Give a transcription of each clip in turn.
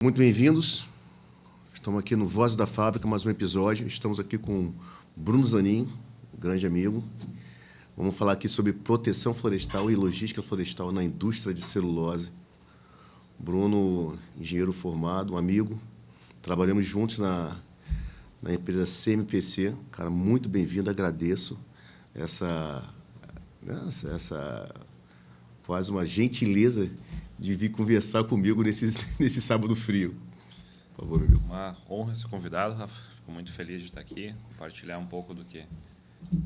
Muito bem-vindos. Estamos aqui no Voz da Fábrica, mais um episódio. Estamos aqui com Bruno Zanin, grande amigo. Vamos falar aqui sobre proteção florestal e logística florestal na indústria de celulose. Bruno, engenheiro formado, um amigo. Trabalhamos juntos na empresa CMPC. Cara, muito bem-vindo, agradeço essa quase uma gentileza de vir conversar comigo nesse sábado frio. Por favor, meu amigo. Uma honra ser convidado, Rafa. Fico muito feliz de estar aqui, compartilhar um pouco do que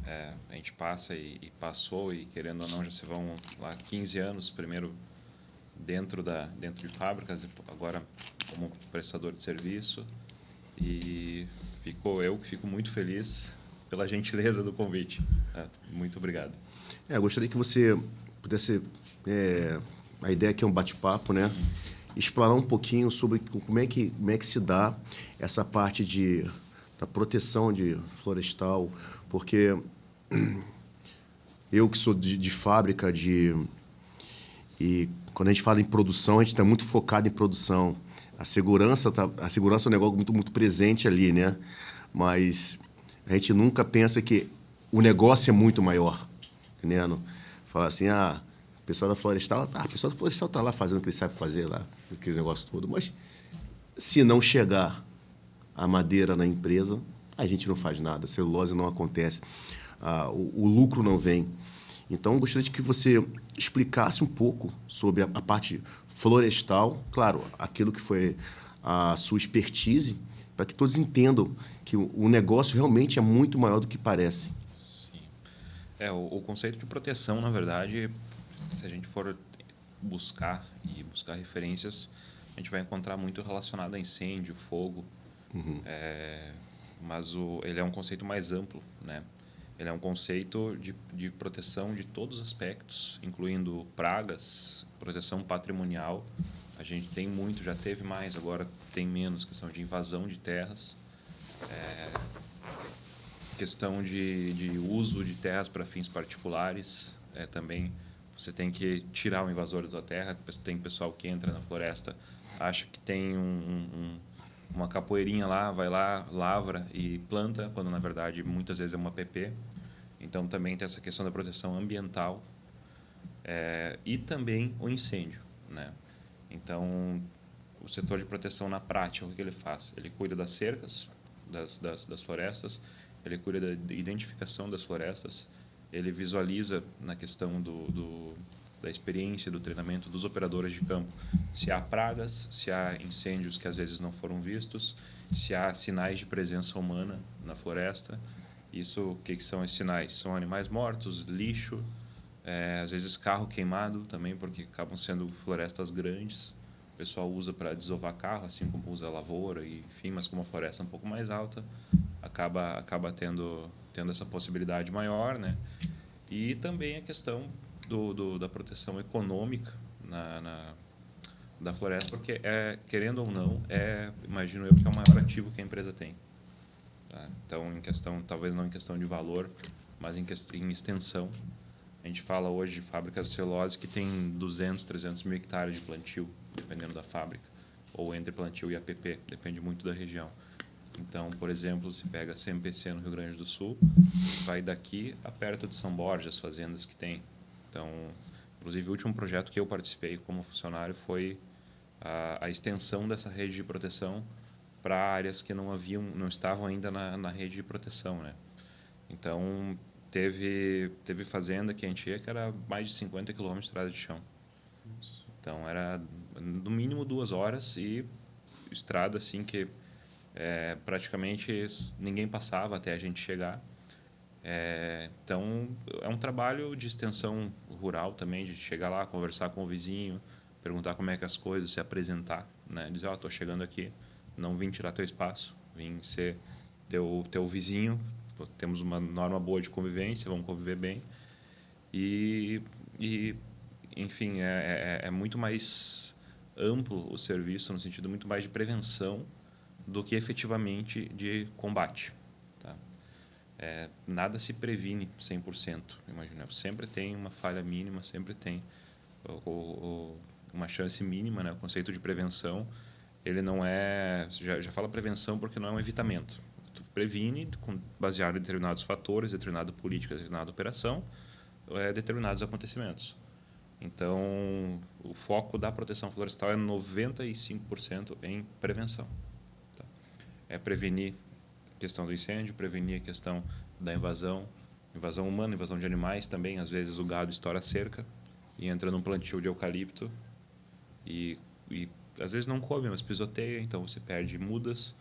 a gente passa e passou, e querendo ou não, já se vão lá 15 anos, primeiro dentro de fábricas, e agora como prestador de serviço. E eu que fico muito feliz pela gentileza do convite. Muito obrigado. Eu gostaria que você pudesse... a ideia aqui é um bate-papo, né? Explorar um pouquinho sobre como é que se dá essa parte da proteção florestal, porque eu que sou de fábrica, e quando a gente fala em produção, a gente está muito focado em produção. A segurança é um negócio muito, muito presente ali, né? Mas a gente nunca pensa que o negócio é muito maior, entendendo? Fala assim, o pessoal da florestal está lá fazendo o que ele sabe fazer lá, aquele negócio todo. Mas se não chegar a madeira na empresa, a gente não faz nada, a celulose não acontece, o lucro não vem. Então, eu gostaria de que você explicasse um pouco sobre a parte florestal, claro, aquilo que foi a sua expertise, para que todos entendam que o negócio realmente é muito maior do que parece. Sim. O conceito de proteção, na verdade, se a gente for buscar referências, a gente vai encontrar muito relacionado a incêndio, fogo. Uhum. Mas ele é um conceito mais amplo, né? Ele é um conceito de proteção de todos os aspectos, incluindo pragas, proteção patrimonial. A gente tem muito, já teve mais, agora tem menos, questão de invasão de terras, questão de uso de terras para fins particulares. Também você tem que tirar o invasor da tua terra. Tem pessoal que entra na floresta, acha que tem uma capoeirinha lá, vai lá, lavra e planta, quando na verdade muitas vezes é uma PP. Então também tem essa questão da proteção ambiental, e também o incêndio, né? Então o setor de proteção na prática, o que ele faz? Ele cuida das cercas das florestas, ele cuida da identificação das florestas, ele visualiza na questão da experiência, do treinamento dos operadores de campo, se há pragas, se há incêndios que às vezes não foram vistos, se há sinais de presença humana na floresta. Isso, o que são esses sinais? São animais mortos, lixo, às vezes carro queimado também, porque acabam sendo florestas grandes. O pessoal usa para desovar carro, assim como usa lavoura, enfim, mas como a floresta é um pouco mais alta, acaba tendo essa possibilidade maior, né? E também a questão da proteção econômica da floresta, porque, querendo ou não, imagino eu que é o maior ativo que a empresa tem. Tá? Então, talvez não em questão de valor, mas em extensão. A gente fala hoje de fábricas de celulose que tem 200, 300 mil hectares de plantio, dependendo da fábrica, ou entre plantio e APP, depende muito da região. Então, por exemplo, se pega a CMPC no Rio Grande do Sul, vai daqui a perto de São Borja, as fazendas que tem. Então, inclusive, o último projeto que eu participei como funcionário foi a extensão dessa rede de proteção para áreas que não estavam ainda na rede de proteção, né? Então, teve fazenda que a gente ia que era mais de 50 quilômetros de estrada de chão. Então, era no mínimo 2 horas e estrada assim que praticamente ninguém passava até a gente chegar. Então, é um trabalho de extensão rural também, de chegar lá, conversar com o vizinho, perguntar como é que as coisas, se apresentar, né? Dizer, estou chegando aqui, não vim tirar teu espaço, vim ser teu vizinho, temos uma norma boa de convivência, vamos conviver bem. E enfim, é muito mais amplo o serviço, no sentido muito mais de prevenção do que efetivamente de combate. Tá? Nada se previne 100%, imagina. Sempre tem uma falha mínima, sempre tem uma chance mínima, né? O conceito de prevenção ele não é... Já fala prevenção porque não é um evitamento. Tu previne baseado em determinados fatores, determinada política, determinada operação, determinados acontecimentos. Então, o foco da proteção florestal é 95% em prevenção. Tá? É prevenir a questão do incêndio, prevenir a questão da invasão humana, invasão de animais também. Às vezes o gado estoura a cerca e entra num plantio de eucalipto e às vezes não come, mas pisoteia, então você perde mudas.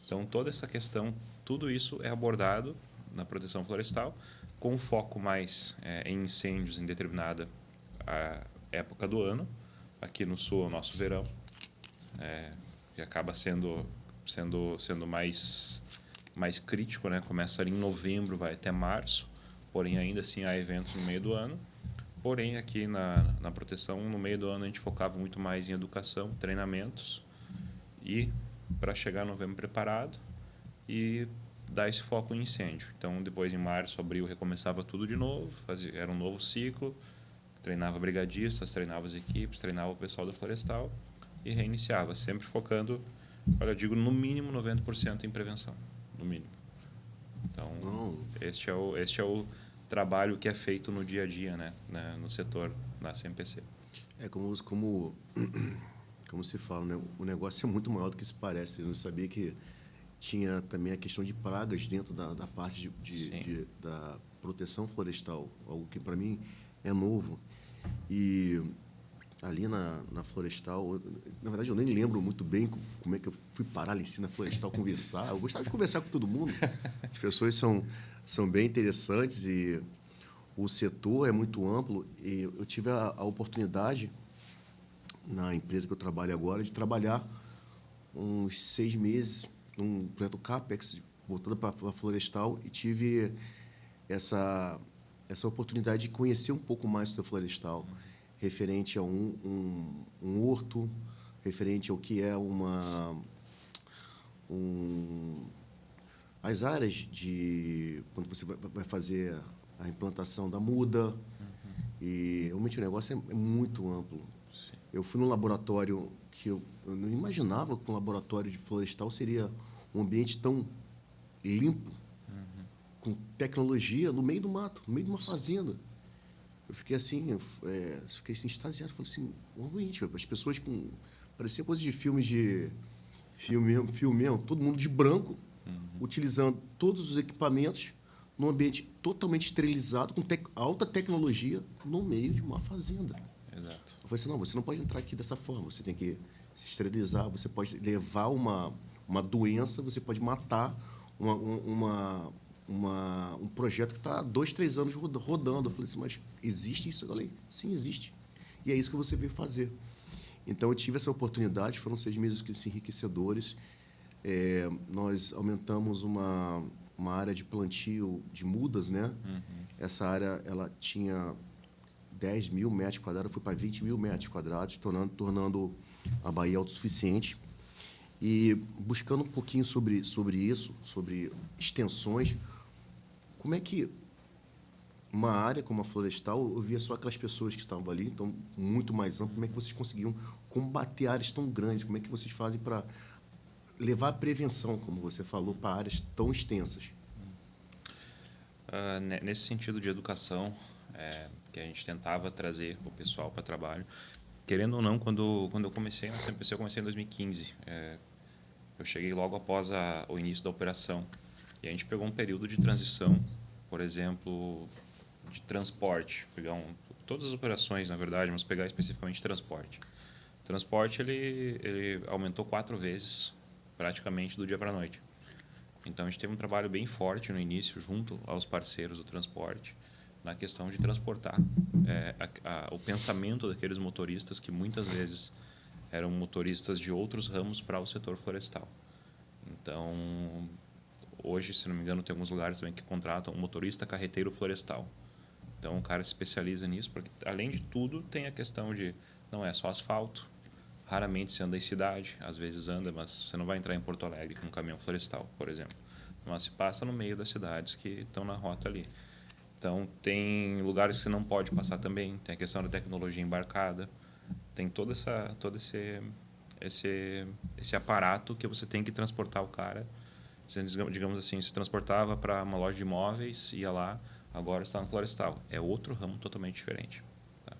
Então, toda essa questão, tudo isso é abordado na proteção florestal, com foco mais em incêndios em determinada época do ano. Aqui no sul é o nosso verão, que acaba sendo mais crítico, né? Começa ali em novembro, vai até março, porém ainda assim há eventos no meio do ano. Porém, aqui na proteção, no meio do ano, a gente focava muito mais em educação, treinamentos, e para chegar em novembro preparado e dar esse foco em incêndio. Então, depois, em março, abril, recomeçava tudo de novo, era um novo ciclo, treinava brigadistas, treinava as equipes, treinava o pessoal da florestal e reiniciava, sempre focando, olha, eu digo, no mínimo 90% em prevenção, no mínimo. Então, este é o trabalho que é feito no dia a dia, né, no setor, na CMPC. Como se fala, né? O negócio é muito maior do que se parece. Eu não sabia que tinha também a questão de pragas dentro da parte da proteção florestal, algo que para mim é novo. E ali na florestal, na verdade eu nem lembro muito bem como é que eu fui parar ali em cima na florestal conversar. Eu gostava de conversar com todo mundo. As pessoas são bem interessantes e o setor é muito amplo. E eu tive a oportunidade, na empresa que eu trabalho agora, de trabalhar uns 6 meses num projeto CAPEX, voltando para a florestal, e tive essa oportunidade de conhecer um pouco mais do florestal, referente a um horto, referente ao que é as áreas de quando você vai fazer a implantação da muda. E realmente o negócio é muito amplo. Sim. Eu fui num laboratório que eu não imaginava que um laboratório de florestal seria um ambiente tão limpo, com tecnologia, no meio do mato, no meio de uma fazenda. Eu fiquei assim, extasiado. Falei assim, realmente, as pessoas parecia coisa de filme mesmo, todo mundo de branco, utilizando todos os equipamentos num ambiente totalmente esterilizado, com alta tecnologia, no meio de uma fazenda. Exato. Eu falei assim, não, você não pode entrar aqui dessa forma, você tem que se esterilizar, você pode levar uma doença, você pode matar um projeto que está há 2, 3 anos rodando. Eu falei assim, mas existe isso? Eu falei, sim, existe. E é isso que você veio fazer. Então, eu tive essa oportunidade, foram 6 meses enriquecedores. Nós aumentamos uma área de plantio de mudas, né? Essa área ela tinha 10 mil metros quadrados, foi para 20 mil metros quadrados, tornando a Bahia autossuficiente. E buscando um pouquinho sobre isso, sobre extensões, como é que uma área como a florestal, eu via só aquelas pessoas que estavam ali, então muito mais amplo, como é que vocês conseguiam combater áreas tão grandes, como é que vocês fazem para levar a prevenção, como você falou, para áreas tão extensas? Nesse sentido de educação, que a gente tentava trazer o pessoal para trabalho, querendo ou não, quando eu comecei na CMPC, eu comecei em 2015. Eu cheguei logo após o início da operação. E a gente pegou um período de transição, por exemplo, de transporte. Pegar todas as operações, na verdade, mas pegar especificamente transporte. Transporte, ele aumentou 4 vezes, praticamente, do dia para a noite. Então, a gente teve um trabalho bem forte no início, junto aos parceiros do transporte, na questão de transportar o pensamento daqueles motoristas que muitas vezes eram motoristas de outros ramos para o setor florestal. Então, hoje, se não me engano, tem alguns lugares também que contratam um motorista carreteiro florestal. Então, o cara se especializa nisso, porque, além de tudo, tem a questão de não é só asfalto, raramente se anda em cidade, às vezes anda, mas você não vai entrar em Porto Alegre com um caminhão florestal, por exemplo. Mas se passa no meio das cidades que estão na rota ali. Então, tem lugares que você não pode passar também, tem a questão da tecnologia embarcada, tem toda esse aparato que você tem que transportar o cara. Você, digamos assim, se transportava para uma loja de imóveis, ia lá, agora está no florestal. É outro ramo totalmente diferente. Tá?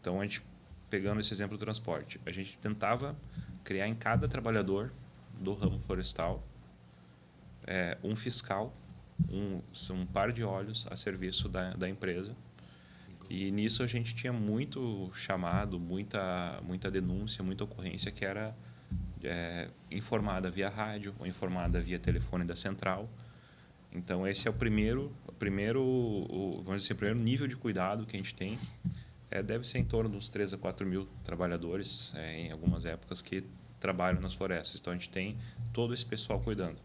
Então, a gente, pegando esse exemplo do transporte, a gente tentava criar em cada trabalhador do ramo florestal um fiscal, um par de olhos a serviço da empresa. E nisso a gente tinha muito chamado, muita denúncia, muita ocorrência que era informada via rádio ou informada via telefone da central. Então esse é vamos dizer assim, o primeiro nível de cuidado que a gente tem. Deve ser em torno dos 3 a 4 mil trabalhadores, em algumas épocas, que trabalham nas florestas. Então a gente tem todo esse pessoal cuidando.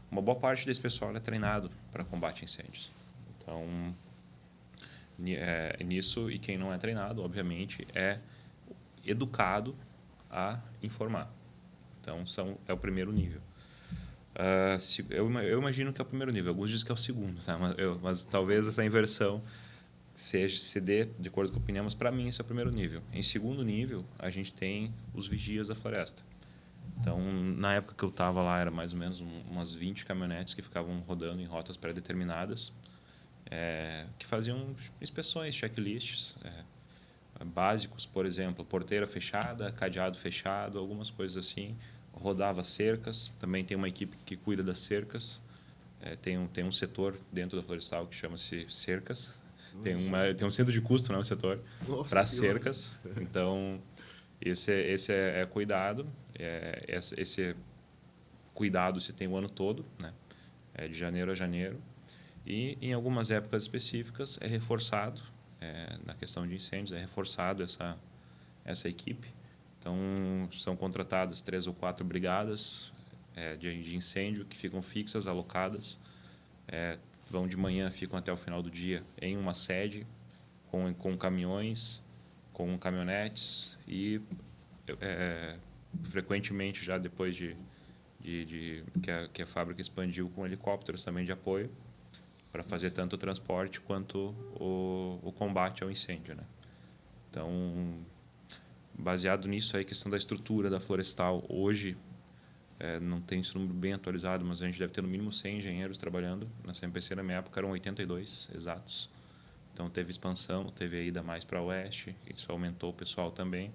Uma boa parte desse pessoal é treinado para combate a incêndios. Então, nisso, e quem não é treinado, obviamente, é educado a informar. Então, é o primeiro nível. Eu imagino que é o primeiro nível. Alguns dizem que é o segundo, tá? Mas talvez essa inversão se dê de acordo com a opinião, mas para mim esse é o primeiro nível. Em segundo nível, a gente tem os vigias da floresta. Então, na época que eu estava lá, era mais ou menos umas 20 caminhonetes que ficavam rodando em rotas pré-determinadas, que faziam inspeções, checklists básicos, por exemplo, porteira fechada, cadeado fechado, algumas coisas assim. Rodava cercas, também tem uma equipe que cuida das cercas. Tem um setor dentro da Florestal que chama-se cercas. Tem um centro de custo, né, um setor para cercas. Então, esse é cuidado. Esse cuidado se tem o ano todo, né? De janeiro a janeiro. E, em algumas épocas específicas, é reforçado, na questão de incêndios, é reforçado essa equipe. Então, são contratadas 3 ou 4 brigadas de incêndio que ficam fixas, alocadas. Vão de manhã, ficam até o final do dia em uma sede, com caminhões, com caminhonetes e, frequentemente, já depois que a fábrica expandiu, com helicópteros também de apoio, para fazer tanto o transporte quanto o combate ao incêndio, né? Então, baseado nisso, aí, a questão da estrutura da Florestal, hoje, não tem esse número bem atualizado, mas a gente deve ter no mínimo 100 engenheiros trabalhando. Na CMPC, na minha época, eram 82 exatos. Então, teve expansão, teve a ida mais para o oeste, isso aumentou o pessoal também.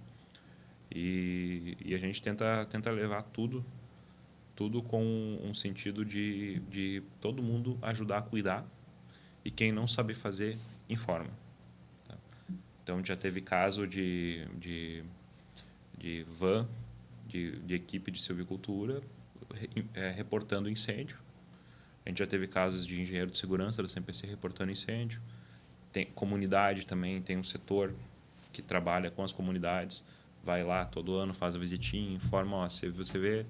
E a gente tenta levar tudo com um sentido de todo mundo ajudar a cuidar, e quem não sabe fazer, informa. Tá? Então, já teve caso de van, de equipe de silvicultura, reportando incêndio. A gente já teve casos de engenheiro de segurança da CMPC reportando incêndio. Tem comunidade também, tem um setor que trabalha com as comunidades, vai lá todo ano, faz a visitinha, informa, se você vê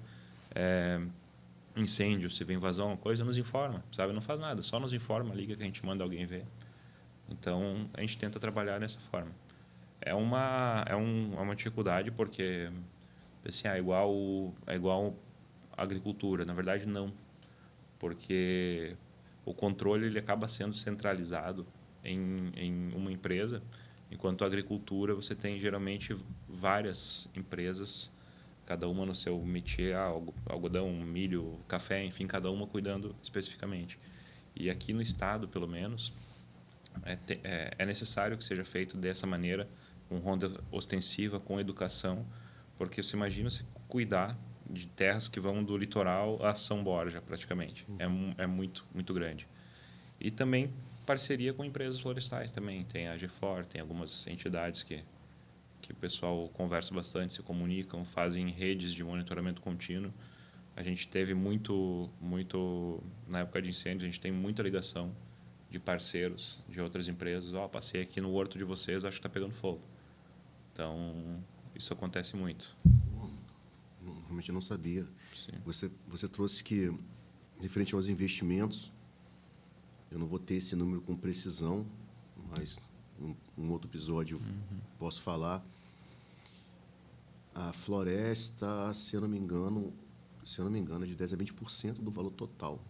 incêndio, se vê invasão, uma coisa, nos informa, sabe? Não faz nada, só nos informa, liga que a gente manda alguém ver. Então, a gente tenta trabalhar dessa forma. É uma dificuldade, porque assim, é igual a agricultura. Na verdade, não. Porque o controle ele acaba sendo centralizado em uma empresa, enquanto a agricultura você tem geralmente várias empresas, cada uma no seu métier, algodão, milho, café, enfim, cada uma cuidando especificamente. E aqui no estado, pelo menos, é necessário que seja feito dessa maneira, com ronda ostensiva, com educação, porque você imagina se cuidar de terras que vão do litoral a São Borja, praticamente. É muito, muito grande. E também parceria com empresas florestais também. Tem a GFOR, tem algumas entidades que o pessoal conversa bastante, se comunicam, fazem redes de monitoramento contínuo. A gente teve muito, na época de incêndio, a gente tem muita ligação de parceiros de outras empresas. Passei aqui no horto de vocês, acho que está pegando fogo. Então, isso acontece muito. Realmente eu não sabia. Sim. Você trouxe que, referente aos investimentos, eu não vou ter esse número com precisão, mas um outro episódio posso falar. A floresta, se eu não me engano, é de 10% a 20% do valor total.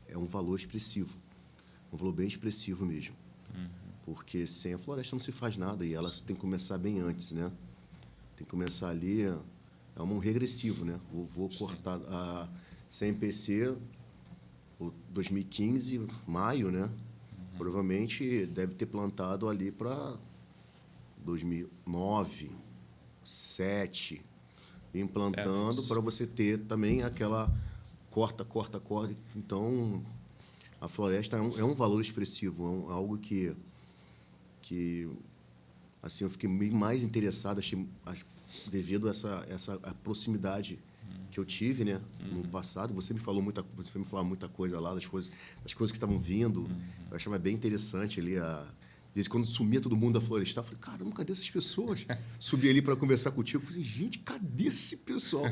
É um valor expressivo, um valor bem expressivo mesmo. Porque sem a floresta não se faz nada, e ela tem que começar bem antes, né? Tem que começar ali, é um regressivo, né? Vou cortar a CMPC, o 2015, maio, né? Provavelmente deve ter plantado ali para 2009, 2007, implantando para você ter também aquela corta. Então, a floresta é um valor expressivo, algo que assim, eu fiquei mais interessado, devido a essa a proximidade que eu tive, né, no passado. Você me falou muita coisa lá, das coisas que estavam vindo. Eu achava bem interessante ali desde quando sumia todo mundo da florestal, eu falei, caramba, cadê essas pessoas? Subi ali para conversar contigo, falei, gente, cadê esse pessoal?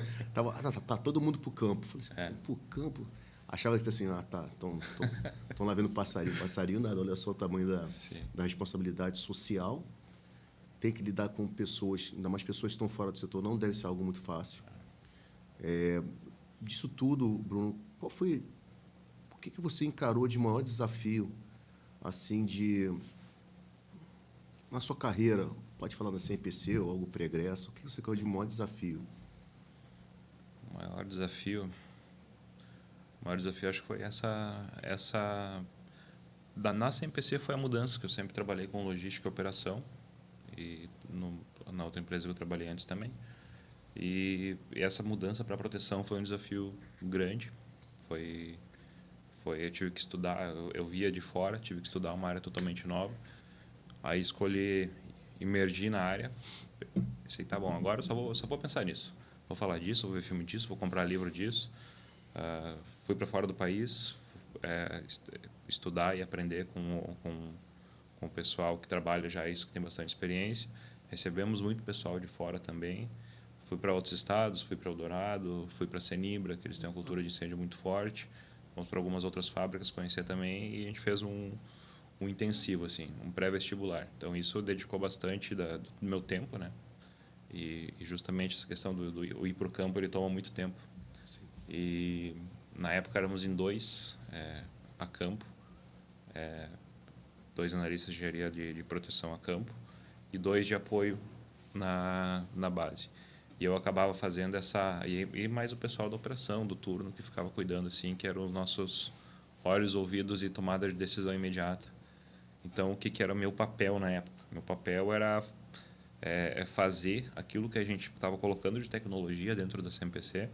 Tá todo mundo pro campo. Falei assim, pro campo? Achava que assim, estão lá vendo passarinho. Passarinho nada, olha só o tamanho da responsabilidade social. Tem que lidar com pessoas, ainda mais pessoas que estão fora do setor, não deve ser algo muito fácil. Disso tudo, Bruno, o que você encarou de maior desafio, assim, na sua carreira? Pode falar da CMPC ou algo pregresso, o que você encarou de maior desafio? O maior desafio acho que foi na CMPC foi a mudança, que eu sempre trabalhei com logística e operação, e na outra empresa que eu trabalhei antes também. E essa mudança para a proteção foi um desafio grande. Eu tive que estudar, eu via de fora, tive que estudar uma área totalmente nova. Aí escolhi imergir na área. Pensei, tá bom, agora eu só vou pensar nisso. Vou falar disso, vou ver filme disso, vou comprar livro disso. Fui para fora do país, estudar e aprender com o pessoal que trabalha já isso, que tem bastante experiência. Recebemos muito pessoal de fora também. Fui para outros estados, fui para Eldorado, fui para Senibra, que eles têm uma cultura de incêndio muito forte. Fomos para algumas outras fábricas conhecer também, e a gente fez um intensivo, assim, um pré-vestibular. Então, isso dedicou bastante do meu tempo, né? E justamente essa questão do ir para o campo, ele toma muito tempo. Sim. E na época éramos em 2 a campo, 2 analistas de engenharia de proteção a campo e 2 de apoio na base. E eu acabava fazendo e mais o pessoal da operação, do turno, que ficava cuidando, assim, que eram os nossos olhos, ouvidos e tomada de decisão imediata. Então, o que era o meu papel na época? Meu papel era fazer aquilo que a gente estava colocando de tecnologia dentro da CMPC,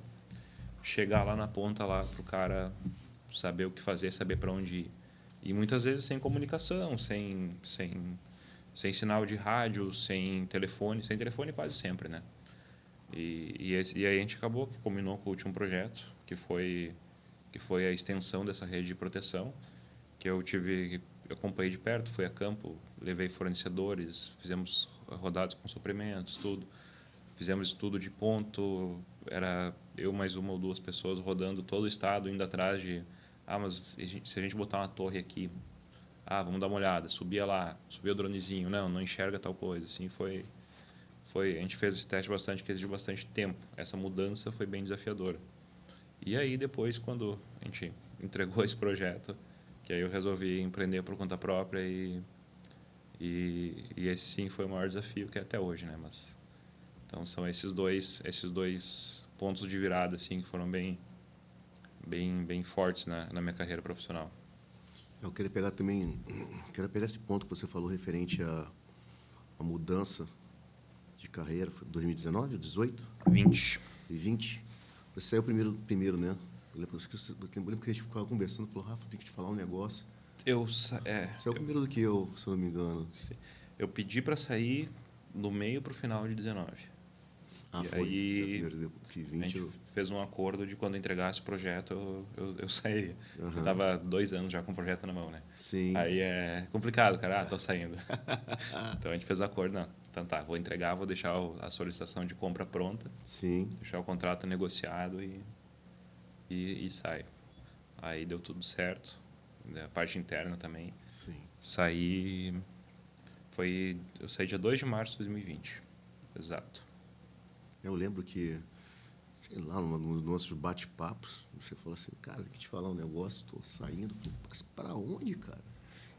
chegar lá na ponta lá para o cara saber o que fazer, saber para onde ir. E muitas vezes sem comunicação, sem sinal de rádio, sem telefone quase sempre, né? E aí a gente acabou que combinou com o último projeto, que foi a extensão dessa rede de proteção, que eu acompanhei de perto, fui a campo, levei fornecedores, fizemos rodadas com suprimentos, tudo. Fizemos estudo de ponto, era eu mais uma ou 2 pessoas rodando todo o estado, indo atrás mas se a gente botar uma torre aqui, vamos dar uma olhada, subia o dronezinho, não enxerga tal coisa, assim, a gente fez esse teste bastante, que exigiu bastante tempo. Essa mudança foi bem desafiadora. E aí depois, quando a gente entregou esse projeto, que aí eu resolvi empreender por conta própria e esse sim foi o maior desafio, que é até hoje, né? Mas então são esses dois pontos de virada, assim, que foram bem fortes na minha carreira profissional. Eu queria pegar esse ponto que você falou referente à mudança de carreira. Foi 2019 ou 18? 20. E 20? Você saiu primeiro, né? Eu lembro que a gente ficava conversando, falou, Rafa, tem que te falar um negócio. Saiu primeiro do que eu, se eu não me engano. Eu pedi para sair no meio para o final de 19. Foi. Aí que 20 a gente fez um acordo de quando entregasse o projeto, eu sairia. Eu estava 2 anos já com o projeto na mão, né? Sim. Aí é complicado, cara. Tô saindo. Então a gente fez acordo, não. Então tá, vou entregar, vou deixar a solicitação de compra pronta. Sim. Deixar o contrato negociado e saio. Aí deu tudo certo. A parte interna também. Sim. Eu saí dia 2 de março de 2020. Exato. Eu lembro que, sei lá, nos nossos bate-papos, você falou assim, cara, tem que te falar um negócio, estou saindo. Mas para onde, cara?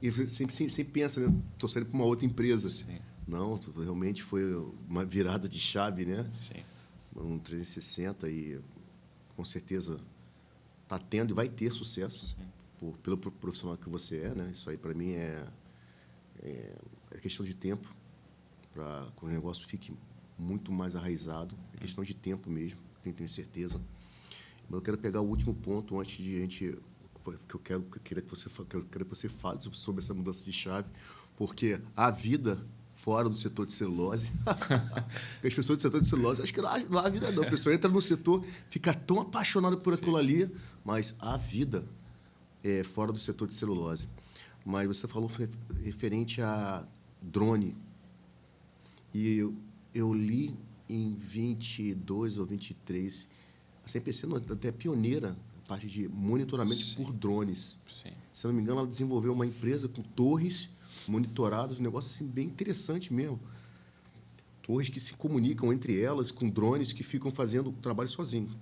E sempre pensa, né? Estou saindo para uma outra empresa. Sim. Não, realmente foi uma virada de chave, né? Sim. Um 360 e com certeza está tendo e vai ter sucesso pelo profissional que você é, né? Isso aí para mim é questão de tempo para que o negócio fique muito mais arraizado. É questão de tempo mesmo, tenho certeza. Mas eu quero pegar o último ponto antes de a gente que eu queria que você fale sobre essa mudança de chave, porque a vida fora do setor de celulose, as pessoas do setor de celulose, acho que não há vida não. A pessoa entra no setor, fica tão apaixonada por aquilo ali, mas há vida fora do setor de celulose. Mas você falou referente a drone, e eu li em 22 ou 23, a CNPC até é pioneira na parte de monitoramento por drones. Sim. Se eu não me engano, ela desenvolveu uma empresa com torres monitoradas, um negócio assim, bem interessante mesmo. Torres que se comunicam entre elas, com drones que ficam fazendo o trabalho sozinho.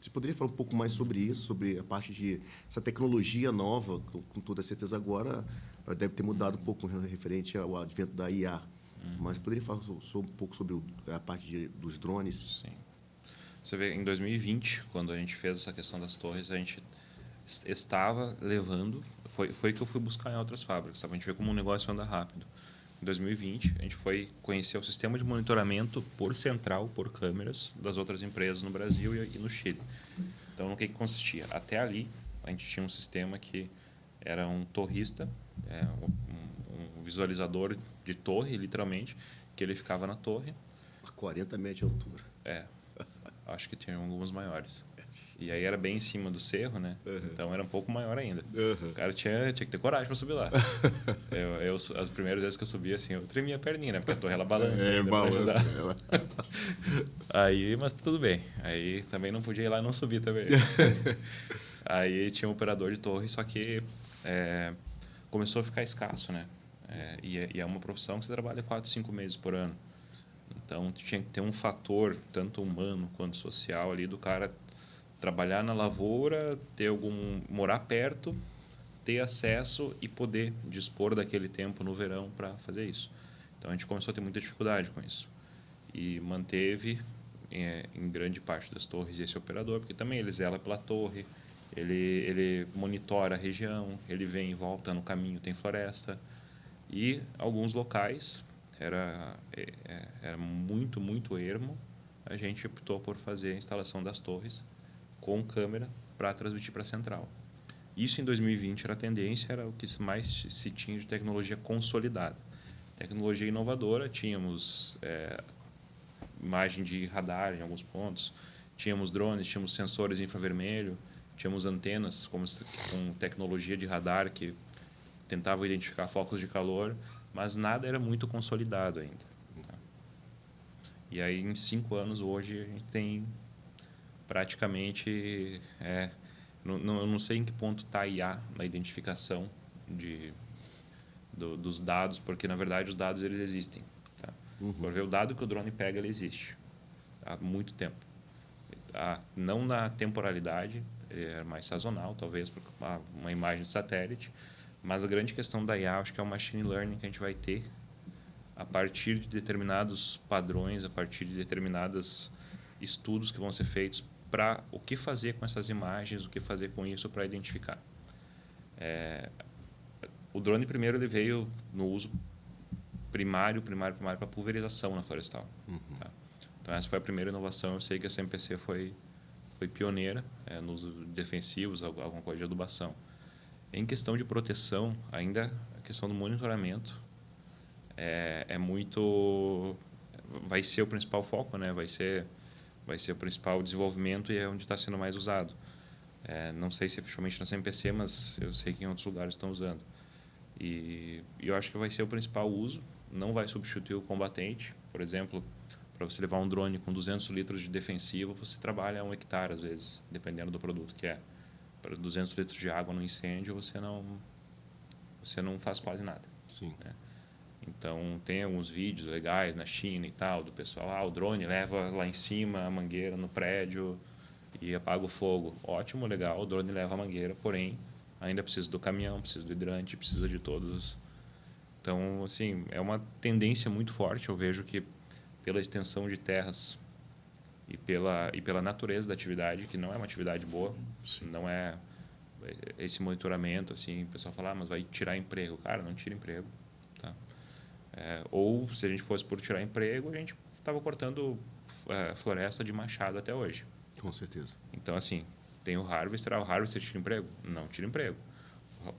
Você poderia falar um pouco mais sobre isso, sobre a parte de essa tecnologia nova, com toda certeza agora deve ter mudado um pouco referente ao advento da IA. Mas poderia falar um pouco sobre a parte dos drones? Sim. Você vê, em 2020, quando a gente fez essa questão das torres, a gente estava levando... Foi que eu fui buscar em outras fábricas, sabe? A gente vê como um negócio anda rápido. Em 2020, a gente foi conhecer o sistema de monitoramento por central, por câmeras, das outras empresas no Brasil e no Chile. Então, no que consistia? Até ali, a gente tinha um sistema que era um torrista, um visualizador de torre, literalmente, que ele ficava na torre. A 40 metros de altura. Acho que tinha alguns maiores. E aí era bem em cima do cerro, né? Então era um pouco maior ainda. O cara tinha que ter coragem para subir lá. As primeiras vezes que eu subi, assim, eu tremia a perninha, né? Porque a torre ela balança. Balança ela. Aí, mas tudo bem. Aí também não podia ir lá e não subir também. Aí tinha um operador de torre, só que começou a ficar escasso, né? E é uma profissão que você trabalha 4, 5 meses por ano. Então, tinha que ter um fator, tanto humano quanto social, ali do cara trabalhar na lavoura, morar perto, ter acesso e poder dispor daquele tempo no verão para fazer isso. Então, a gente começou a ter muita dificuldade com isso. E manteve, em grande parte das torres, esse operador, porque também ele zela pela torre, ele monitora a região, ele vem e volta no caminho, tem floresta. E alguns locais... Era muito, muito ermo. A gente optou por fazer a instalação das torres com câmera para transmitir para a central. Isso em 2020 era a tendência, era o que mais se tinha de tecnologia consolidada. Tecnologia inovadora, tínhamos imagem de radar em alguns pontos, tínhamos drones, tínhamos sensores infravermelho, tínhamos antenas com tecnologia de radar que tentavam identificar focos de calor, mas nada era muito consolidado ainda. Tá? E aí, em 5 anos, hoje, a gente tem praticamente... eu não sei em que ponto está a IA na identificação dos dados, porque, na verdade, os dados eles existem. Tá? Por ver o dado que o drone pega, ele existe há muito tempo. Não na temporalidade, é mais sazonal, talvez, porque uma imagem de satélite. Mas a grande questão da IA, acho que é o machine learning que a gente vai ter a partir de determinados padrões, a partir de determinados estudos que vão ser feitos para o que fazer com essas imagens, o que fazer com isso para identificar. O drone, primeiro, ele veio no uso primário para pulverização na florestal. Tá? Então, essa foi a primeira inovação. Eu sei que a CNPC foi pioneira no uso de defensivos, alguma coisa de adubação. Em questão de proteção, ainda a questão do monitoramento vai ser o principal foco, né? Vai ser o principal desenvolvimento e é onde está sendo mais usado. Não sei se efetivamente na CNPC, mas eu sei que em outros lugares estão usando. E eu acho que vai ser o principal uso, não vai substituir o combatente. Por exemplo, para você levar um drone com 200 litros de defensivo, você trabalha 1 hectare às vezes, dependendo do produto que é. Para 200 litros de água no incêndio, você não faz quase nada. Sim. Né? Então, tem alguns vídeos legais na China e tal, do pessoal, o drone leva lá em cima a mangueira no prédio e apaga o fogo. Ótimo, legal, o drone leva a mangueira, porém, ainda precisa do caminhão, precisa do hidrante, precisa de todos Então, assim, é uma tendência muito forte. Eu vejo que pela extensão de terras e pela natureza da atividade, que não é uma atividade boa, não é esse monitoramento, assim, o pessoal fala, mas vai tirar emprego. Cara, não tira emprego, tá? Ou, se a gente fosse por tirar emprego, a gente estava cortando floresta de machado até hoje. Com certeza. Então, assim, tem o harvester. O harvester tira emprego? Não tira emprego.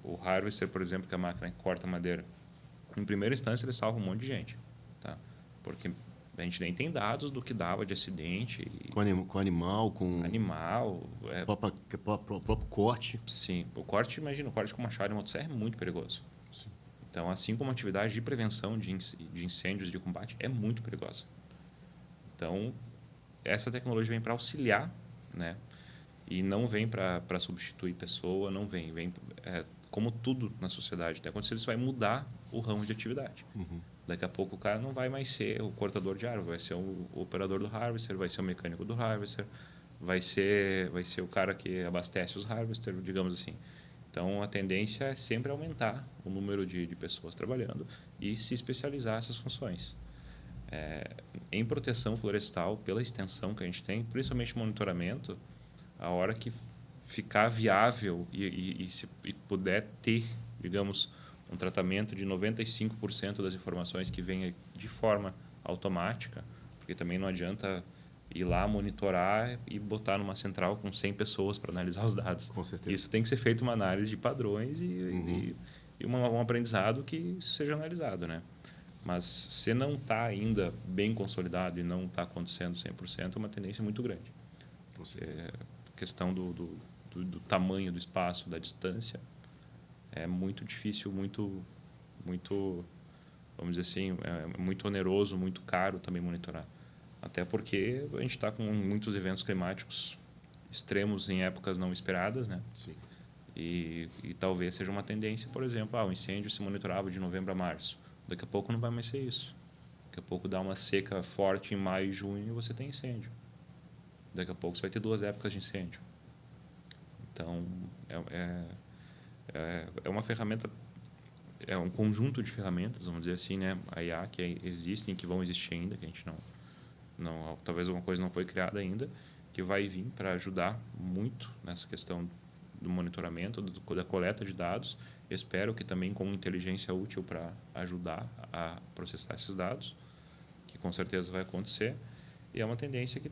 O harvester, por exemplo, que é a máquina que corta madeira, em primeira instância, ele salva um monte de gente, tá? Porque a gente nem tem dados do que dava de acidente. Com animal, com... Animal. próprio corte. Sim. O corte, imagina, o corte com machado em motosserra é muito perigoso. Sim. Então, assim como a atividade de prevenção de incêndios, de combate, é muito perigosa. Então, essa tecnologia vem para auxiliar, né? E não vem para substituir pessoa, não vem. Como tudo na sociedade. Até acontecer, isso vai mudar o ramo de atividade. Uhum. Daqui a pouco o cara não vai mais ser o cortador de árvore, vai ser o operador do harvester, vai ser o mecânico do harvester, vai ser o cara que abastece os harvesters, digamos assim. Então, a tendência é sempre aumentar o número de pessoas trabalhando e se especializar nessas funções. Em proteção florestal, pela extensão que a gente tem, principalmente monitoramento, a hora que ficar viável e puder ter, digamos, um tratamento de 95% das informações que vem de forma automática, porque também não adianta ir lá monitorar e botar numa central com 100 pessoas para analisar os dados. Com certeza. Isso tem que ser feito uma análise de padrões e um aprendizado que isso seja analisado, né? Mas se não está ainda bem consolidado e não está acontecendo 100%, é uma tendência muito grande. Com certeza. A questão do tamanho do espaço, da distância, é muito difícil, muito, vamos dizer assim, é muito oneroso, muito caro também monitorar. Até porque a gente está com muitos eventos climáticos extremos em épocas não esperadas, né? Sim. E talvez seja uma tendência, por exemplo, o incêndio se monitorava de novembro a março. Daqui a pouco não vai mais ser isso. Daqui a pouco dá uma seca forte em maio e junho e você tem incêndio. Daqui a pouco você vai ter 2 épocas de incêndio. Então, é uma ferramenta, é um conjunto de ferramentas, vamos dizer assim, né? A IA que existem, que vão existir ainda, que a gente não talvez alguma coisa não foi criada ainda, que vai vir para ajudar muito nessa questão do monitoramento, da coleta de dados. Espero que também com inteligência útil para ajudar a processar esses dados, que com certeza vai acontecer. E é uma tendência que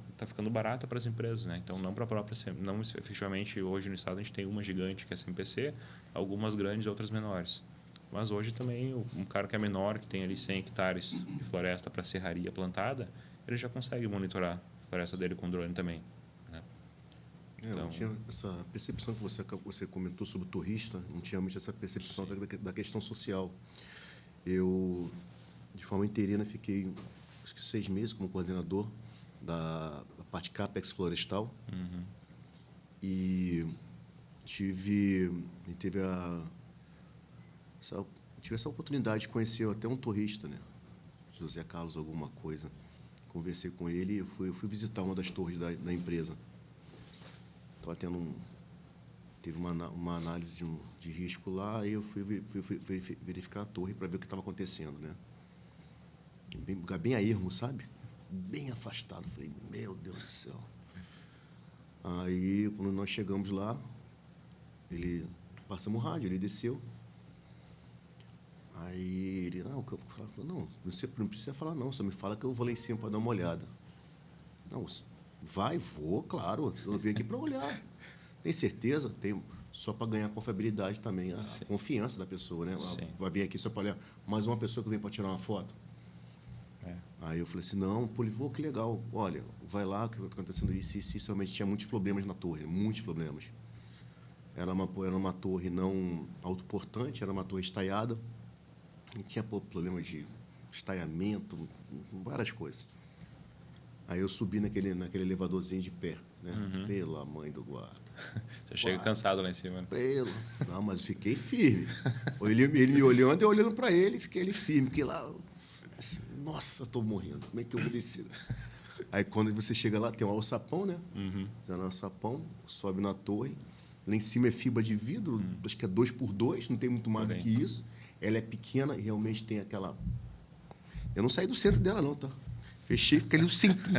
está ficando barata para as empresas, né? Então, não para a própria... Não, efetivamente, hoje no estado a gente tem uma gigante, que é a CMPC, algumas grandes e outras menores. Mas hoje também, um cara que é menor, que tem ali 100 hectares de floresta para serraria plantada, ele já consegue monitorar a floresta dele com drone também, né? Então, eu tinha essa percepção que você comentou sobre o turista, não tinha muito essa percepção da questão social. Eu, de forma interina, fiquei, acho que 6 meses como coordenador da parte CAPEX florestal. Uhum. E tive essa oportunidade de conhecer até um turista, né? José Carlos alguma coisa. Conversei com ele e eu fui visitar uma das torres da empresa. Estava teve uma análise de risco lá e eu fui verificar a torre para ver o que estava acontecendo, né? Bem a ermo, sabe? Bem afastado. Falei, meu Deus do céu. Aí, quando nós chegamos lá, passamos o rádio, ele desceu. Aí ele, não precisa falar não, só me fala que eu vou lá em cima para dar uma olhada. Não, vou, claro, eu vim aqui para olhar. Tem certeza? Tenho, só para ganhar confiabilidade também, a confiança da pessoa, né? Vai vir aqui só para olhar, mais uma pessoa que vem para tirar uma foto. Aí eu falei assim, não, pô, que legal, olha, vai lá, que está acontecendo isso, realmente tinha muitos problemas na torre, muitos problemas. Era uma torre não autoportante, era uma torre estaiada, e tinha problemas de estaiamento, várias coisas. Aí eu subi naquele elevadorzinho de pé, né? Uhum. Pela mãe do guarda. Você chega cansado lá em cima. Não, mas fiquei firme. Ele me olhando, eu olhando para ele, fiquei ali firme, porque lá... Nossa, estou morrendo. Como é que eu vou descer? Aí, quando você chega lá, tem um alçapão, né? Uhum. Você no alçapão, sobe na torre. Lá em cima é fibra de vidro, acho que é 2x2, não tem muito mais do que isso. ela é pequena e realmente tem aquela... Eu não saí do centro dela, não, tá? Fechei, fiquei ali no centro.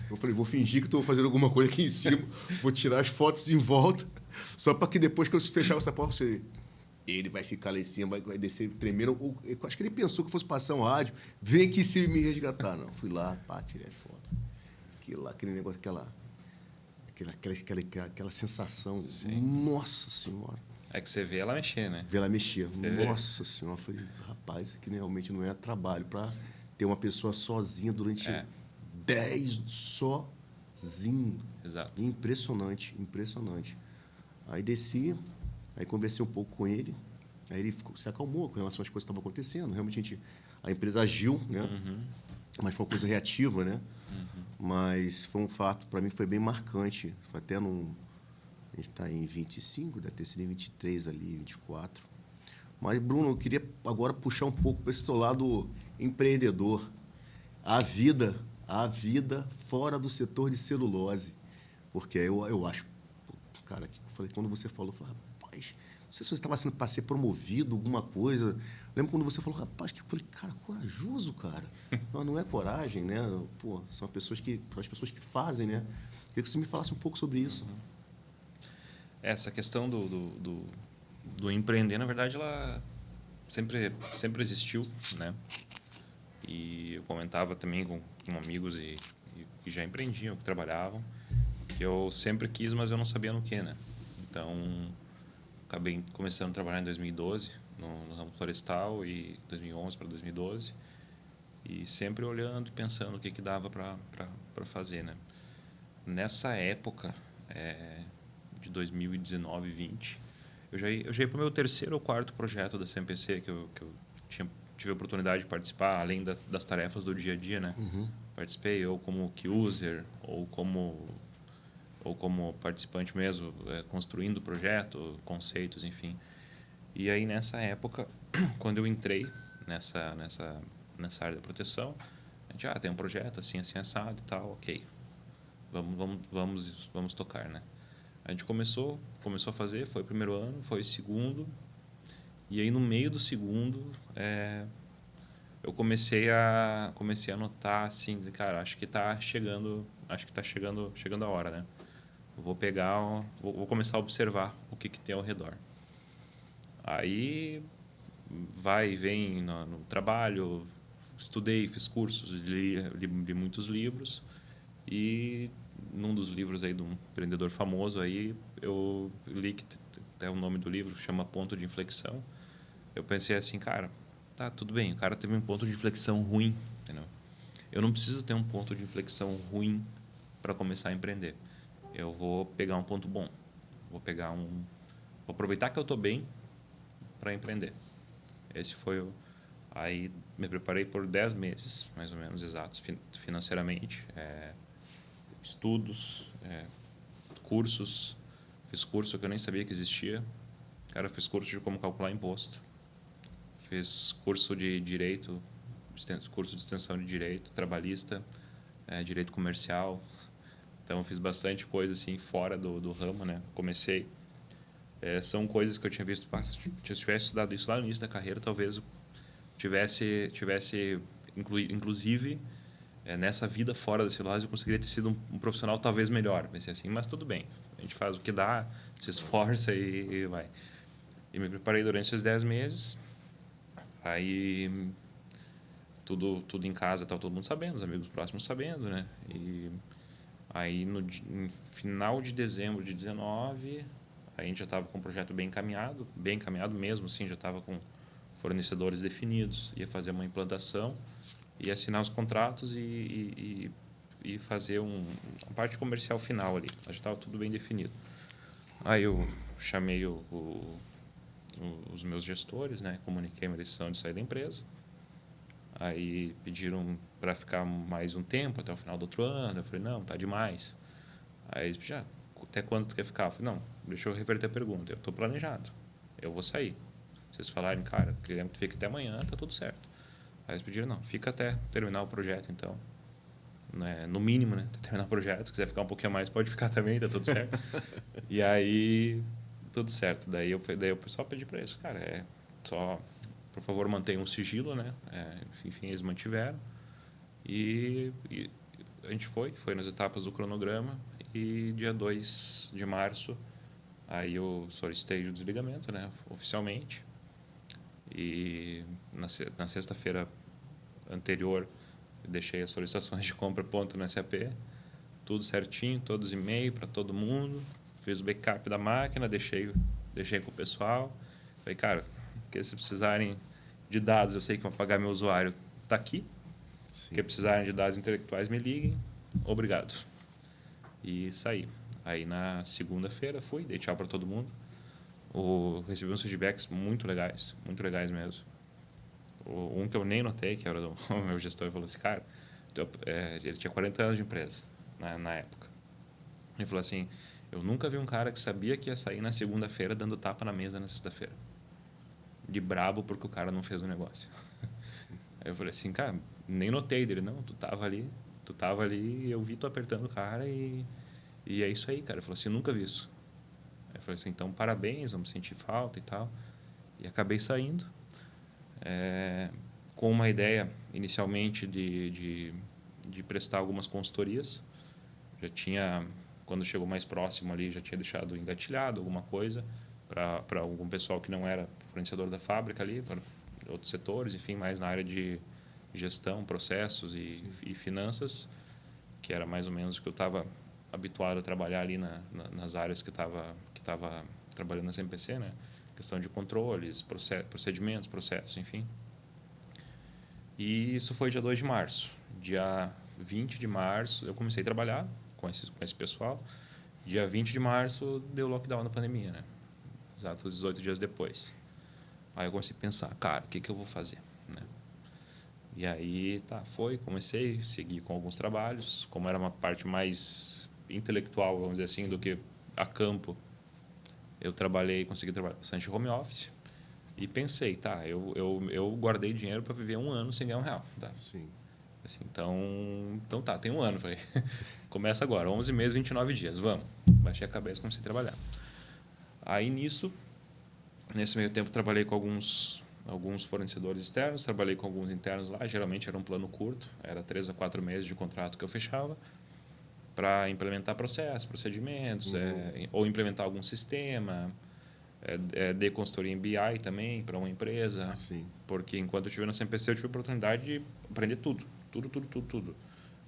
Eu falei, vou fingir que estou fazendo alguma coisa aqui em cima, vou tirar as fotos em volta, só para que depois que eu fechar essa porta, ele vai ficar lá em cima, vai descer tremendo. Eu acho que ele pensou que fosse passar um rádio, vem aqui se me resgatar. Não, fui lá, pá, tirei as fotos. Aquele negócio, aquela sensação. Sim. Nossa Senhora. É que você vê ela mexer, né? Vê ela mexer. Você Nossa Senhora. Eu falei, rapaz, isso aqui realmente não é trabalho para ter uma pessoa sozinha durante 10 sozinho. Exato. Impressionante, impressionante. Aí desci, aí conversei um pouco com ele, aí ele se acalmou com relação às coisas que estavam acontecendo. Realmente a empresa agiu, né? Mas foi uma coisa reativa, né? Mas foi um fato, para mim, foi bem marcante. Foi até num... A gente está em 25, deve ter sido em 23 ali, 24. Mas, Bruno, eu queria agora puxar um pouco para esse seu lado empreendedor. A vida fora do setor de celulose. Porque eu acho... Cara, eu falei, quando você falou, eu falei, rapaz, não sei se você estava sendo para ser promovido, alguma coisa. Lembro quando você falou, rapaz, que eu falei, cara, corajoso, cara. Não é coragem, né? Pô, são as pessoas que fazem, né? Queria que você me falasse um pouco sobre isso. Essa questão do empreender, na verdade, ela sempre existiu, né? E eu comentava também com amigos que já empreendiam, que trabalhavam, que eu sempre quis, mas eu não sabia no que, né? Então, acabei começando a trabalhar em 2012 no ramo florestal e 2011 para 2012 e sempre olhando e pensando o que dava para fazer, né? Nessa época de 2019 e 20, eu já ia para o meu terceiro ou quarto projeto da CMPC que eu tive a oportunidade de participar, além das tarefas do dia a dia, né? Participei ou como key user ou como participante mesmo, construindo o projeto, conceitos, enfim. E aí, nessa época, quando eu entrei nessa área da proteção, a gente tem um projeto assim, assado e tal, ok. Vamos tocar, né? A gente começou a fazer, foi o primeiro ano, foi o segundo, e aí no meio do segundo, eu comecei a notar assim, dizer, cara, acho que está chegando a hora, né? Vou começar a observar o que tem ao redor. Aí vai e vem no trabalho, estudei, fiz cursos, li muitos livros e num dos livros aí de um empreendedor famoso aí eu li que até o nome do livro chama Ponto de Inflexão. Eu pensei assim, cara, tá tudo bem, o cara teve um ponto de inflexão ruim, entendeu? Eu não preciso ter um ponto de inflexão ruim para começar a empreender. Eu vou pegar um ponto bom. Vou aproveitar que eu estou bem para empreender. Esse foi o... Aí me preparei por 10 meses, mais ou menos exatos, financeiramente. Estudos, cursos. Fiz curso que eu nem sabia que existia. Cara, fiz curso de como calcular imposto. Fiz curso de direito, curso de extensão de direito, trabalhista, direito comercial. Então, eu fiz bastante coisa assim fora do ramo, né? Comecei. São coisas que eu tinha visto. Se eu tivesse estudado isso lá no início da carreira, talvez eu tivesse inclusive, nessa vida fora da celulose, eu conseguiria ter sido um profissional talvez melhor. Pensei assim, mas tudo bem. A gente faz o que dá, se esforça e vai. E me preparei durante esses 10 meses. Aí, tudo em casa, estava todo mundo sabendo, os amigos próximos sabendo, né? E aí, no final de dezembro de 19, a gente já estava com o projeto bem encaminhado mesmo, assim, já estava com fornecedores definidos, ia fazer uma implantação, ia assinar os contratos e fazer uma parte comercial final ali, já estava tudo bem definido. Aí eu chamei os meus gestores, né, comuniquei a minha decisão de sair da empresa. Aí pediram para ficar mais um tempo, até o final do outro ano. Eu falei, não, tá demais. Aí eles pediram, até quando tu quer ficar? Eu falei, não, deixa eu reverter a pergunta. Eu estou planejado, eu vou sair. Vocês falarem, cara, queremos que tu fique até amanhã, tá tudo certo. Aí eles pediram, não, fica até terminar o projeto, então. Né, no mínimo, né, até terminar o projeto. Se quiser ficar um pouquinho mais, pode ficar também, tá tudo certo. E aí, tudo certo. Daí o pessoal pediu para isso, cara, só por favor, mantenham um sigilo, né? Enfim, eles mantiveram. E a gente foi nas etapas do cronograma, e dia 2 de março, aí eu solicitei o desligamento, né? Oficialmente. E na sexta-feira anterior, eu deixei as solicitações de compra pronto no SAP, tudo certinho, todos e-mail para todo mundo, fiz o backup da máquina, deixei com o pessoal. Falei, cara, que se precisarem de dados, eu sei que vão pagar meu usuário, tá aqui. Sim. Que precisarem de dados intelectuais, me liguem. Obrigado. E saí. Aí na segunda-feira fui, dei tchau para todo mundo. Recebi uns feedbacks muito legais mesmo. Um que eu nem notei, que era o meu gestor, falou assim, cara, ele tinha 40 anos de empresa na época. Ele falou assim, eu nunca vi um cara que sabia que ia sair na segunda-feira dando tapa na mesa na sexta-feira. De brabo porque o cara não fez o negócio. Aí eu falei assim, cara, nem notei dele. Não, tu tava ali, eu vi tu apertando o cara e é isso aí, cara. Ele falou assim, nunca vi isso. Aí eu falei assim, então parabéns, vamos sentir falta e tal. E acabei saindo. Com uma ideia inicialmente de prestar algumas consultorias. Já tinha, quando chegou mais próximo ali, já tinha deixado engatilhado alguma coisa para algum pessoal que não era fornecedor da fábrica ali, para outros setores, enfim, mais na área de gestão, processos e finanças, que era mais ou menos o que eu estava habituado a trabalhar ali nas áreas que estava trabalhando na CMPC, né? Questão de controles, procedimentos, processos, enfim. E isso foi dia 2 de março. Dia 20 de março eu comecei a trabalhar com esse pessoal. Dia 20 de março deu lockdown na pandemia, né? Exatos 18 dias depois. Aí eu comecei a pensar, cara, o que eu vou fazer? Né? E aí, comecei, segui com alguns trabalhos. Como era uma parte mais intelectual, vamos dizer assim, do que a campo, eu consegui trabalhar bastante home office. E pensei, eu guardei dinheiro para viver 1 ano sem ganhar R$1. Tá? Sim. Assim, então tem 1 ano. Falei, começa agora, 11 meses, 29 dias, vamos. Baixei a cabeça e comecei a trabalhar. Aí nesse meio tempo, trabalhei com alguns fornecedores externos, trabalhei com alguns internos lá, geralmente era um plano curto, era 3 a 4 meses de contrato que eu fechava, para implementar processos, procedimentos, ou implementar algum sistema, de consultoria em BI também para uma empresa. Sim. Porque enquanto eu estive na CMPC, eu tive a oportunidade de aprender tudo.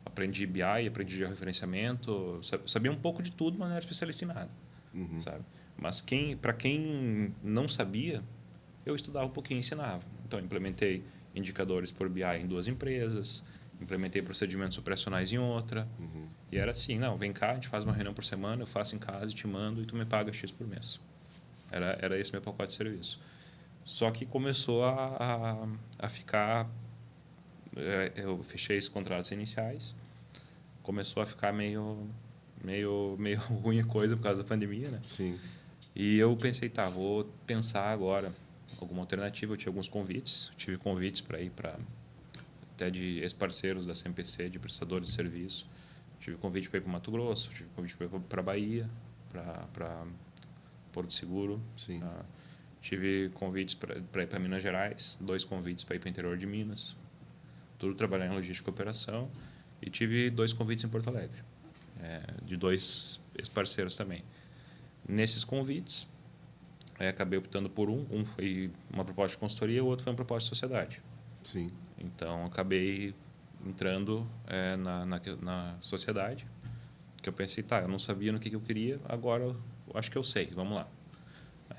Aprendi BI, aprendi georreferenciamento, sabia um pouco de tudo, mas não era especialista em nada. Sabe? Mas para quem não sabia, eu estudava um pouquinho e ensinava. Então, implementei indicadores por BI em 2 empresas, implementei procedimentos operacionais em outra. E era assim, não, vem cá, a gente faz uma reunião por semana, eu faço em casa e te mando e tu me paga X por mês. Era esse meu pacote de serviço. Só que começou a ficar... Eu fechei esses contratos iniciais, começou a ficar meio ruim a coisa por causa da pandemia, né? Sim. E eu pensei, vou pensar agora alguma alternativa. Eu tinha alguns convites, tive convites para ir até de ex-parceiros da CMPC, de prestadores de serviço. Tive convite para ir para Mato Grosso, tive convite para ir para Bahia, para Porto Seguro. Sim. Tive convites para ir para Minas Gerais, 2 convites para ir para o interior de Minas. Tudo trabalhar em logística e operação. E tive 2 convites em Porto Alegre, de 2 ex-parceiros também. Nesses convites, acabei optando por um foi uma proposta de consultoria, o outro foi uma proposta de sociedade. Sim. Então, acabei entrando na sociedade, que eu pensei, eu não sabia no que eu queria, agora eu acho que eu sei, vamos lá.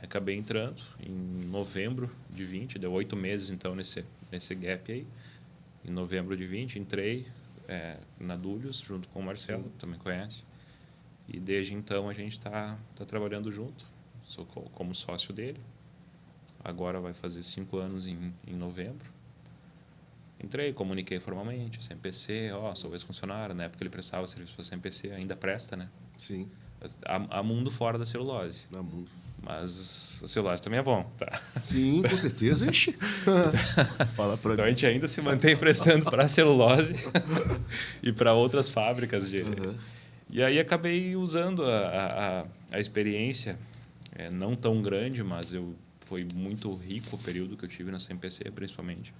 Acabei entrando em novembro de 20, deu 8 meses então nesse gap aí. Em novembro de 20, entrei na Dúlios, junto com o Marcelo, que também conhece. E desde então a gente está trabalhando junto. Sou como sócio dele. Agora vai fazer 5 anos em novembro. Entrei, comuniquei formalmente, CMPC, sou ex-funcionário. Na época ele prestava serviço para a CMPC, ainda presta, né? Sim. Há mundo fora da celulose. Há mundo. Mas a celulose também é bom, tá? Sim, com certeza. Ixi. Fala para Então a mim. gente ainda se mantém prestando para a celulose e para outras fábricas. E aí acabei usando a experiência, não tão grande, mas eu foi muito rico o período que eu tive na CMPC, principalmente,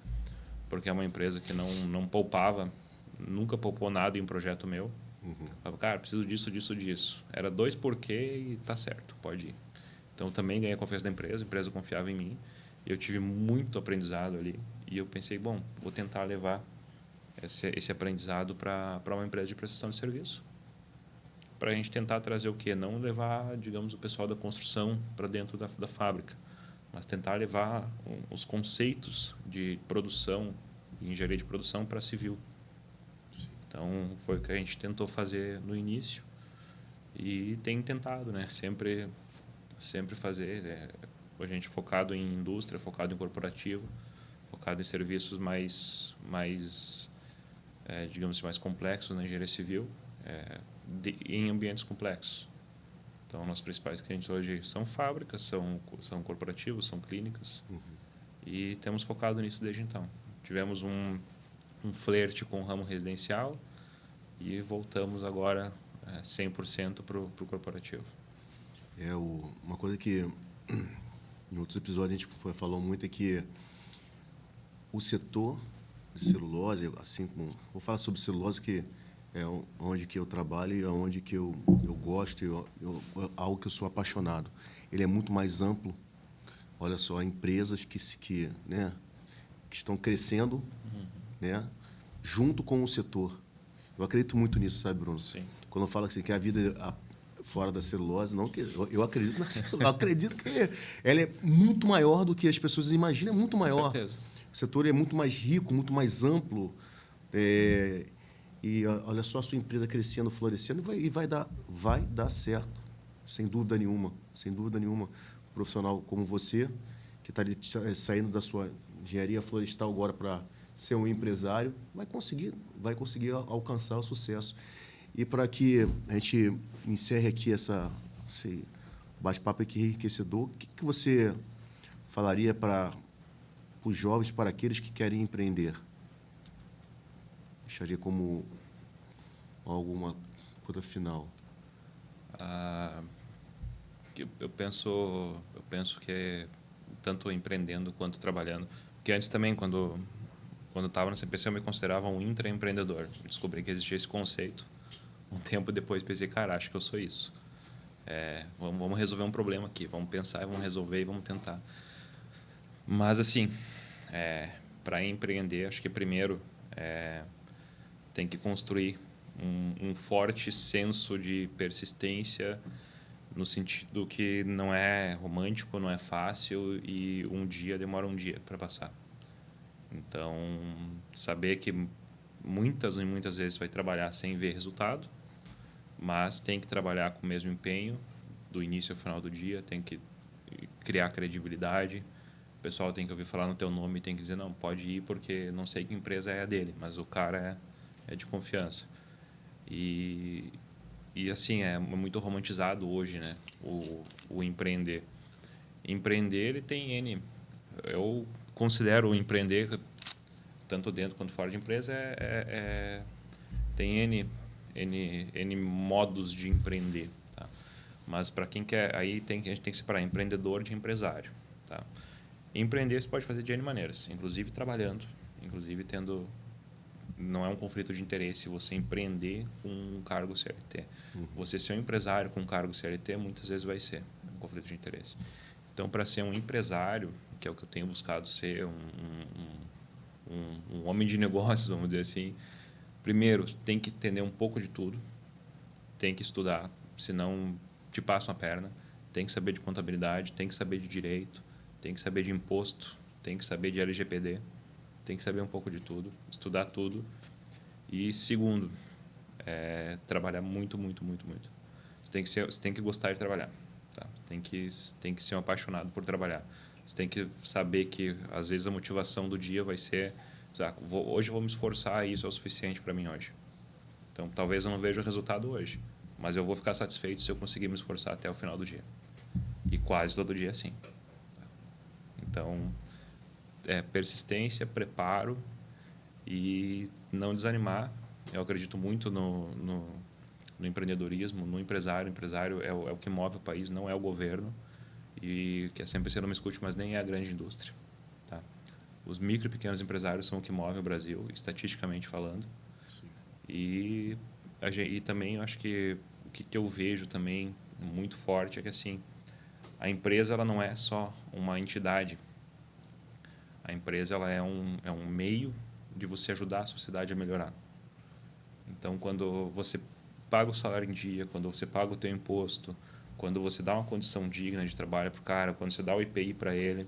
porque é uma empresa que não poupava, nunca poupou nada em um projeto meu. Falava, cara, preciso disso, disso, disso. Era 2 porquê e tá certo, pode ir. Então, eu também ganhei a confiança da empresa, a empresa confiava em mim. Eu tive muito aprendizado ali. E eu pensei, bom, vou tentar levar esse aprendizado para uma empresa de prestação de serviço. Para a gente tentar trazer o quê? Não levar, digamos, o pessoal da construção para dentro da fábrica, mas tentar levar os conceitos de produção e engenharia de produção para civil. Então, foi o que a gente tentou fazer no início e tem tentado, né? Sempre fazer. A gente focado em indústria, focado em corporativo, focado em serviços digamos assim, mais complexos na engenharia civil, em ambientes complexos. Então, nossos principais clientes hoje são fábricas, são corporativos, são clínicas. E temos focado nisso desde então. Tivemos um flerte com o ramo residencial e voltamos agora 100% para o corporativo. Uma coisa que em outros episódios a gente falou muito é que o setor de celulose, assim como... Vou falar sobre celulose, que é onde que eu trabalho e é onde que eu gosto, algo que eu sou apaixonado. Ele é muito mais amplo. Olha só, empresas que estão crescendo, né, junto com o setor. Eu acredito muito nisso, sabe, Bruno? Sim. Quando eu falo assim, que a vida fora da celulose, não que eu acredito na celulose, eu acredito que ela é muito maior do que as pessoas imaginam, é muito maior. Com certeza. O setor é muito mais rico, muito mais amplo. E olha só a sua empresa crescendo, florescendo, e vai dar certo, sem dúvida nenhuma. Sem dúvida nenhuma. Um profissional como você, que está saindo da sua engenharia florestal agora para ser um empresário, vai conseguir alcançar o sucesso. E para que a gente encerre aqui esse bate-papo aqui enriquecedor, o que você falaria para os jovens, para aqueles que querem empreender? Deixaria como alguma coisa final. Eu penso que tanto empreendendo quanto trabalhando, porque antes também, quando eu estava na CPC, eu me considerava um intraempreendedor. Eu descobri que existia esse conceito. Um tempo depois pensei, cara, acho que eu sou isso. Vamos resolver um problema aqui, vamos pensar, vamos resolver e vamos tentar. Mas assim, para empreender, acho que primeiro tem que construir um forte senso de persistência, no sentido que não é romântico, não é fácil e demora um dia para passar. Então, saber que muitas e muitas vezes vai trabalhar sem ver resultado, mas tem que trabalhar com o mesmo empenho do início ao final do dia, tem que criar credibilidade. O pessoal tem que ouvir falar no teu nome e tem que dizer, não, pode ir porque não sei que empresa é a dele, mas o cara é de confiança. E assim, é muito romantizado hoje, né, o empreender. Empreender, ele tem N... Eu considero o empreender, tanto dentro quanto fora de empresa, tem N modos de empreender. Tá? Mas para quem quer, aí a gente tem que separar empreendedor de empresário. Tá? Empreender você pode fazer de N maneiras, inclusive trabalhando, inclusive tendo... Não é um conflito de interesse você empreender com um cargo CLT. Você ser um empresário com um cargo CLT, muitas vezes vai ser um conflito de interesse. Então, para ser um empresário, que é o que eu tenho buscado ser, um homem de negócios, vamos dizer assim, primeiro, tem que entender um pouco de tudo, tem que estudar, senão te passa uma perna, tem que saber de contabilidade, tem que saber de direito, tem que saber de imposto, tem que saber de LGPD, tem que saber um pouco de tudo, estudar tudo. E segundo, trabalhar muito, muito, muito, muito. Você tem que gostar de trabalhar. Tá? Tem que ser um apaixonado por trabalhar. Você tem que saber que, às vezes, a motivação do dia vai ser... hoje eu vou me esforçar e isso é o suficiente para mim hoje. Então, talvez eu não veja o resultado hoje, mas eu vou ficar satisfeito se eu conseguir me esforçar até o final do dia. E quase todo dia é assim. Então, persistência, preparo e não desanimar. Eu acredito muito no empreendedorismo, no empresário. O empresário é o que move o país, não é o governo. e que a CMPC não me escute, mas nem é a grande indústria. Tá? Os micro e pequenos empresários são o que move o Brasil, estatisticamente falando. Sim. E também eu acho que o que eu vejo também muito forte é que assim, a empresa ela não é só uma entidade. A empresa ela é um meio de você ajudar a sociedade a melhorar. Então, quando você paga o salário em dia, quando você paga o teu imposto, quando você dá uma condição digna de trabalho para o cara, quando você dá o IPI para ele,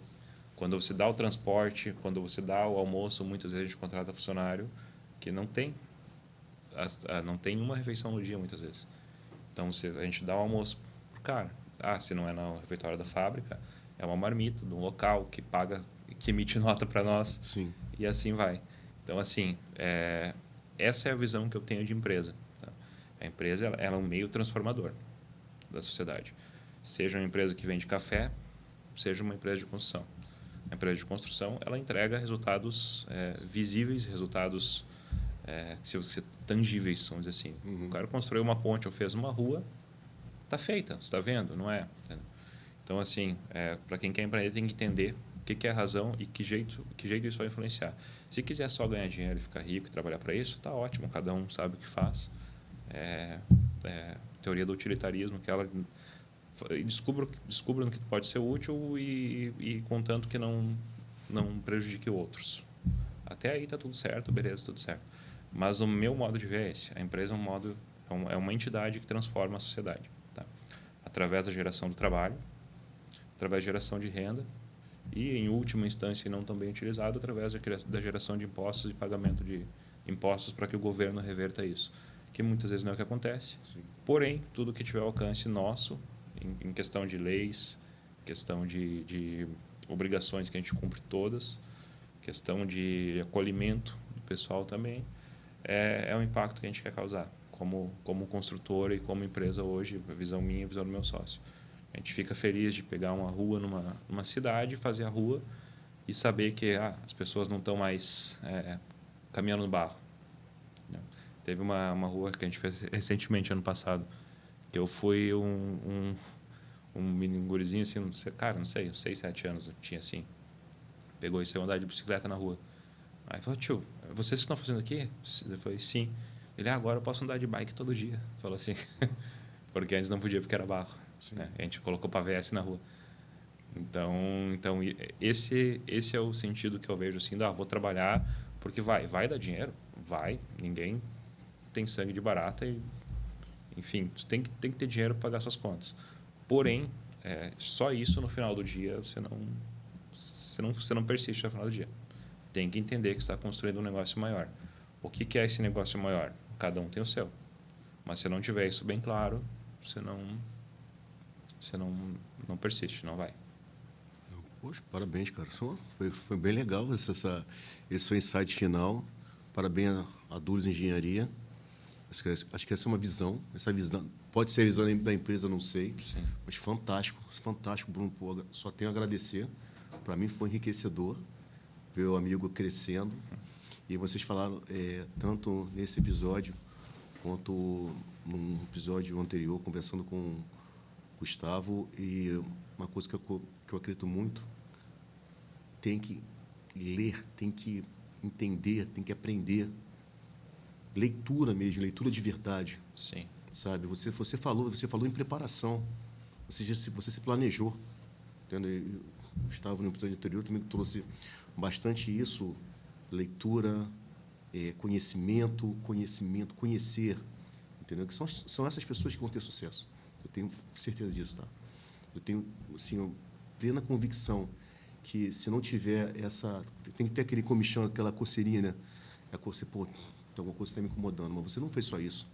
quando você dá o transporte, quando você dá o almoço, muitas vezes a gente contrata funcionário que não tem uma refeição no dia, muitas vezes. Então, a gente dá o almoço para o cara. Se não é na refeitória da fábrica, é uma marmita de um local que paga, que emite nota para nós. Sim. E assim vai. Então, assim, essa é a visão que eu tenho de empresa. Tá? A empresa ela é um meio transformador da sociedade. Seja uma empresa que vende café, seja uma empresa de construção. A empresa de construção ela entrega resultados visíveis, resultados tangíveis, vamos dizer assim. Uhum. O cara construiu uma ponte ou fez uma rua, está feita, você está vendo, não é? Então, assim, para quem quer empreender tem que entender o que é a razão e que jeito isso vai influenciar. Se quiser só ganhar dinheiro e ficar rico e trabalhar para isso, tá ótimo, cada um sabe o que faz. Teoria do utilitarismo, que ela descubra no que pode ser útil e contanto que não prejudique outros. Até aí tá tudo certo, beleza, tudo certo. Mas o meu modo de ver é esse. A empresa é uma entidade que transforma a sociedade. Tá? Através da geração do trabalho, através da geração de renda e, em última instância, e não tão bem utilizado, através da geração de impostos e pagamento de impostos para que o governo reverta isso. Que muitas vezes não é o que acontece. Sim. Porém, tudo que tiver alcance nosso, em questão de leis, questão de obrigações que a gente cumpre todas, questão de acolhimento do pessoal também, é um impacto que a gente quer causar como construtora e como empresa hoje, a visão minha e a visão do meu sócio. A gente fica feliz de pegar uma rua numa cidade, fazer a rua e saber que as pessoas não estão mais caminhando no barro. Teve uma rua que a gente fez recentemente, ano passado, que eu fui um menino gurizinho, assim, não sei, uns 6, 7 anos eu tinha assim. Pegou e saiu andar de bicicleta na rua. Aí falou, tio, vocês que estão fazendo aqui? Eu falei, sim. Ele, agora eu posso andar de bike todo dia. Falou assim, porque antes não podia porque era barro. Né? A gente colocou pavés na rua. Então esse é o sentido que eu vejo assim, vou trabalhar porque vai dar dinheiro? Vai. Ninguém tem sangue de barata e, enfim, tu tem que ter dinheiro para pagar suas contas. Porém, só isso no final do dia você não persiste no final do dia. Tem que entender que está construindo um negócio maior. O que é esse negócio maior? Cada um tem o seu. Mas se não tiver isso bem claro, você não persiste, não vai. Poxa, parabéns, cara. Foi bem legal esse seu insight final. Parabéns a Dulles Engenharia. Acho que essa é uma visão. Essa visão pode ser a visão da empresa, não sei. Sim. Mas fantástico, Bruno. Pô, só tenho a agradecer. Para mim foi enriquecedor ver o amigo crescendo. E vocês falaram, tanto nesse episódio, quanto num episódio anterior, conversando com o Gustavo, e uma coisa que eu acredito muito, tem que ler, tem que entender, tem que aprender. Leitura mesmo, leitura de verdade. Sim. Sabe? Você falou em preparação. Você se planejou. Entendeu? O Gustavo, no episódio anterior, também trouxe bastante isso. Leitura, conhecimento, conhecer. Entendeu? Que são essas pessoas que vão ter sucesso. Eu tenho certeza disso, tá? Eu tenho, assim, plena convicção que se não tiver essa... Tem que ter aquele comichão, aquela coceirinha, né? Pô, tem alguma coisa que está me incomodando. Mas você não fez só isso.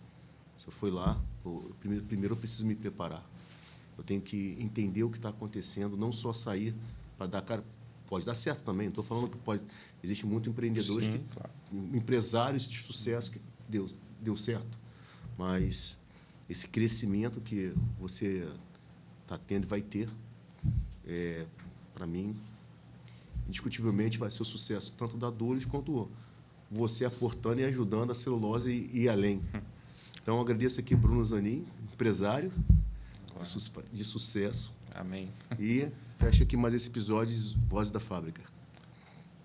Você foi lá, primeiro eu preciso me preparar. Eu tenho que entender o que está acontecendo, não só sair para dar cara. Pode dar certo também, não estou falando que pode. Existe muito empreendedores, claro. Empresários de sucesso que deu certo. Mas esse crescimento que você está tendo e vai ter, para mim, indiscutivelmente vai ser o sucesso, tanto da Dulles quanto você aportando e ajudando a celulose e ir além. Então, eu agradeço aqui Bruno Zanin, empresário de sucesso. Amém. E fecha aqui mais esse episódio de Vozes da Fábrica.